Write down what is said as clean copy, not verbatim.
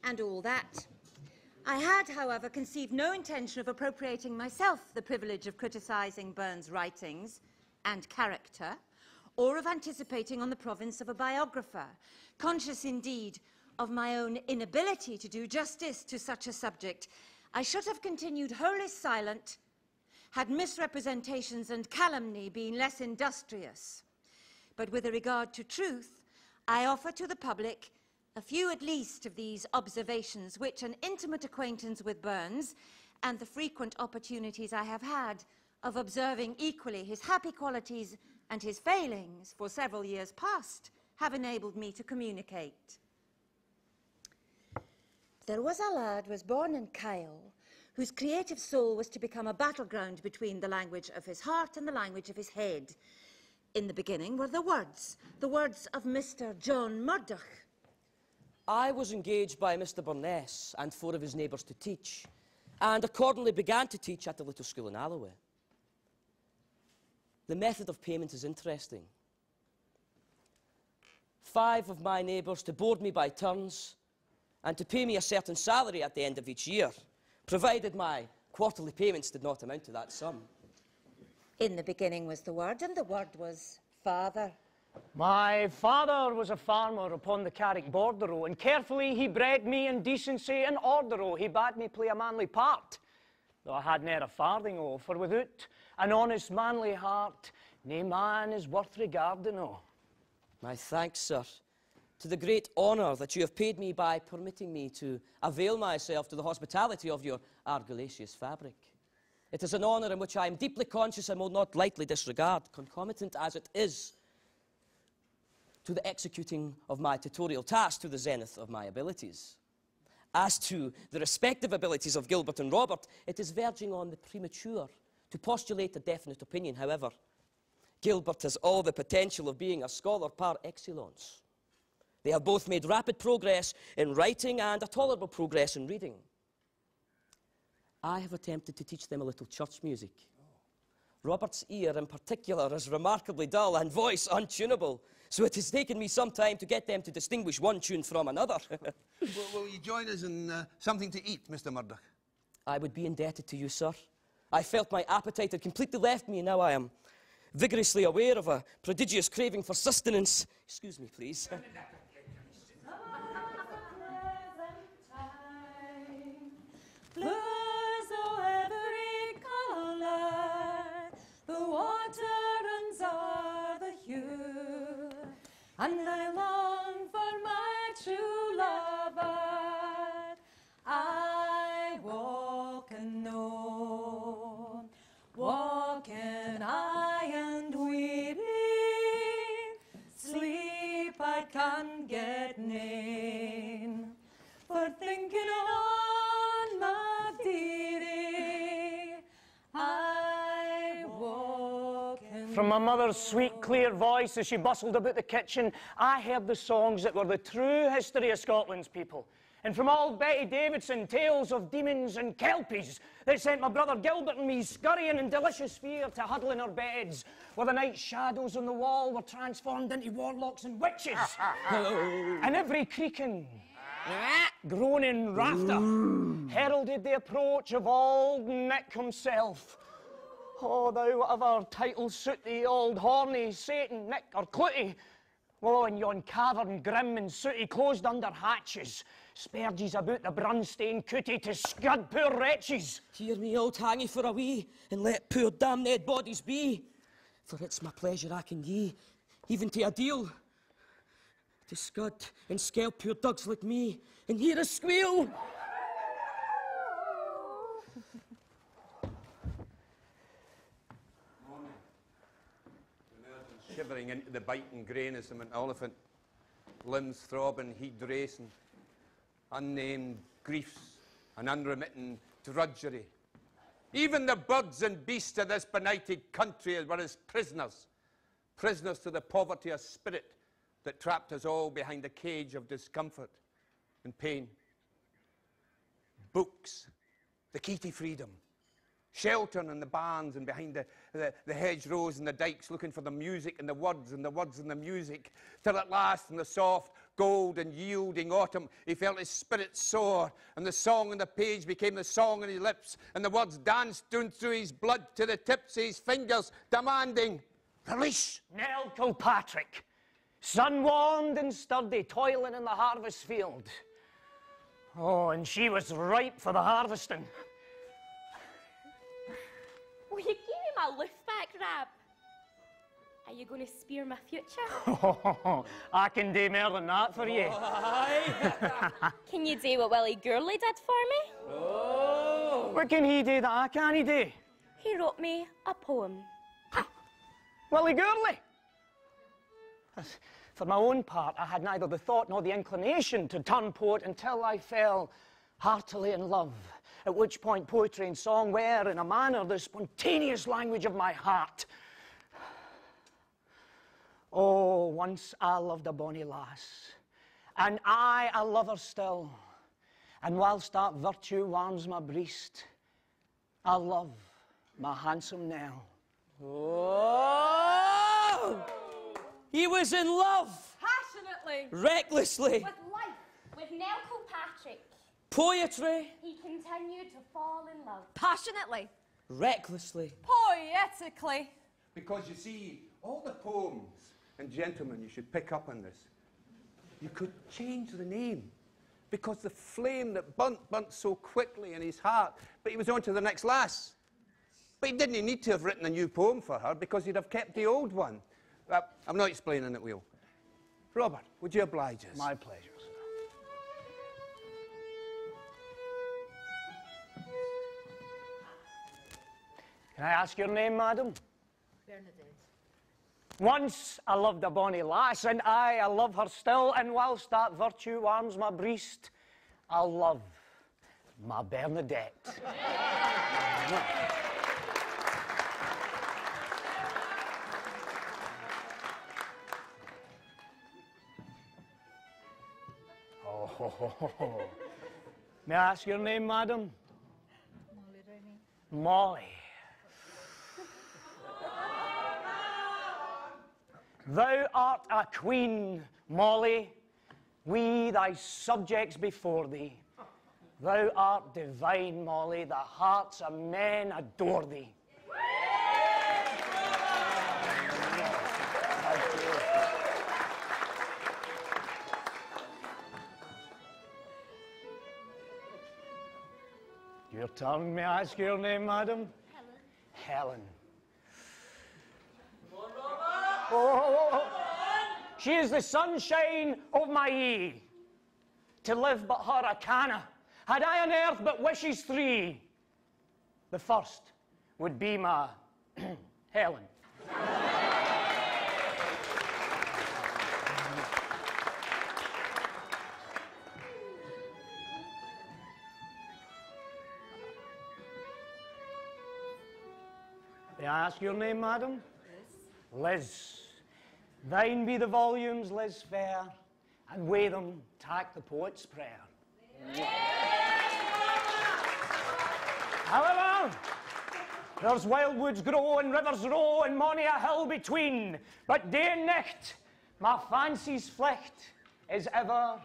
and all that. I had, however, conceived no intention of appropriating myself the privilege of criticising Burns' writings and character, or of anticipating on the province of a biographer, conscious indeed of my own inability to do justice to such a subject. I should have continued wholly silent had misrepresentations and calumny been less industrious. But with a regard to truth, I offer to the public a few at least of these observations which an intimate acquaintance with Burns and the frequent opportunities I have had of observing equally his happy qualities and his failings for several years past have enabled me to communicate. There was a lad was born in Kyle whose creative soul was to become a battleground between the language of his heart and the language of his head. In the beginning were the words of Mr. John Murdoch. I was engaged by Mr. Burness and 4 of his neighbours to teach, and accordingly began to teach at the little school in Alloway. The method of payment is interesting. 5 of my neighbours to board me by turns and to pay me a certain salary at the end of each year, provided my quarterly payments did not amount to that sum. In the beginning was the word, and the word was father. My father was a farmer upon the Carrick border, and carefully he bred me in decency and order. He bade me play a manly part, though I had ne'er a farthing, for without an honest manly heart, nae man is worth regarding, My thanks, sir, to the great honour that you have paid me by permitting me to avail myself to the hospitality of your argillaceous fabric. It is an honour in which I am deeply conscious and will not lightly disregard, concomitant as it is to the executing of my tutorial task to the zenith of my abilities. As to the respective abilities of Gilbert and Robert, it is verging on the premature to postulate a definite opinion. However, Gilbert has all the potential of being a scholar par excellence. They have both made rapid progress in writing and a tolerable progress in reading. I have attempted to teach them a little church music. Robert's ear in particular is remarkably dull and voice untunable, so it has taken me some time to get them to distinguish one tune from another. Will you join us in something to eat, Mr. Murdoch? I would be indebted to you, sir. I felt my appetite had completely left me, and now I am vigorously aware of a prodigious craving for sustenance. Excuse me, please. Flowers of every colour, the water runs o'er the hue, and I long for my true lover. I walk alone, walking high and weary, sleep I can't get nane, for thinking on my dearie, I walk in. From my mother's sweet, clear voice as she bustled about the kitchen, I heard the songs that were the true history of Scotland's people. And from old Betty Davidson, tales of demons and kelpies that sent my brother Gilbert and me scurrying in delicious fear to huddle in our beds, where the night shadows on the wall were transformed into warlocks and witches. And every creaking, groaning rafter heralded the approach of old Nick himself. Oh, thou whatever titles suit thee, old horny Satan, Nick or Clutie. Oh, in yon cavern grim and sooty, closed under hatches, spurges about the brun-stained cootie to scud poor wretches. Hear me, old hangy, for a wee, and let poor damned bodies be. For it's my pleasure I can gie, even to a deal, to scud and scalp poor dugs like me, and hear a squeal. Shivering into the biting greyness of an elephant, limbs throbbing, heat racing, unnamed griefs and unremitting drudgery. Even the birds and beasts of this benighted country were as prisoners, prisoners to the poverty of spirit that trapped us all behind a cage of discomfort and pain. Books, the key to freedom. Sheltering in the barns and behind the hedgerows and the dikes, looking for the music and the words and the words and the music, till at last in the soft, gold and yielding autumn, he felt his spirit soar, and the song on the page became the song on his lips, and the words danced down through his blood to the tips of his fingers, demanding release. Nell Kilpatrick, sun-warmed and sturdy, toiling in the harvest field. Oh, and she was ripe for the harvesting. Will you give me my loof back, Rab? Are you going to spear my future? I can do more than that for you. Can you do what Willie Gourley did for me? Oh. What can he do that I can't do? He wrote me a poem. Willie Gourley! For my own part, I had neither the thought nor the inclination to turn poet until I fell heartily in love, at which point poetry and song were, in a manner, the spontaneous language of my heart. Oh, once I loved a bonny lass, and I love her still, and whilst that virtue warms my breast, I love my handsome Nell. Oh! He was in love. Passionately. Recklessly. With life, with Nell Kilpatrick, Poetry. he continued to fall in love. Passionately. Recklessly. Poetically. Because you see, all the poems, and gentlemen, you should pick up on this, you could change the name, because the flame that burnt so quickly in his heart, but he was on to the next lass. But he didn't need to have written a new poem for her, because he'd have kept the old one. I'm not explaining it, Will. Robert, would you oblige us? My pleasure, sir. Can I ask your name, madam? Bernadette. Once I loved a bonny lass, and I love her still, and whilst that virtue warms my breast, I'll love my Bernadette. Oh. May I ask your name, madam? Molly Rennie. Molly. Thou art a queen, Molly, we thy subjects before thee. Thou art divine, Molly, the hearts of men adore thee. Your turn, may I ask your name, madam? Helen. Oh. She is the sunshine of my ye. To live but her I canna. Had I on earth but wishes three, the first would be my Helen. May I ask your name, madam? Liz. Thine be the volumes, Liz fair, and weigh them, tack the poet's prayer. However, there's wildwoods grow and rivers row and mony a hill between, but day and night my fancy's flicht is ever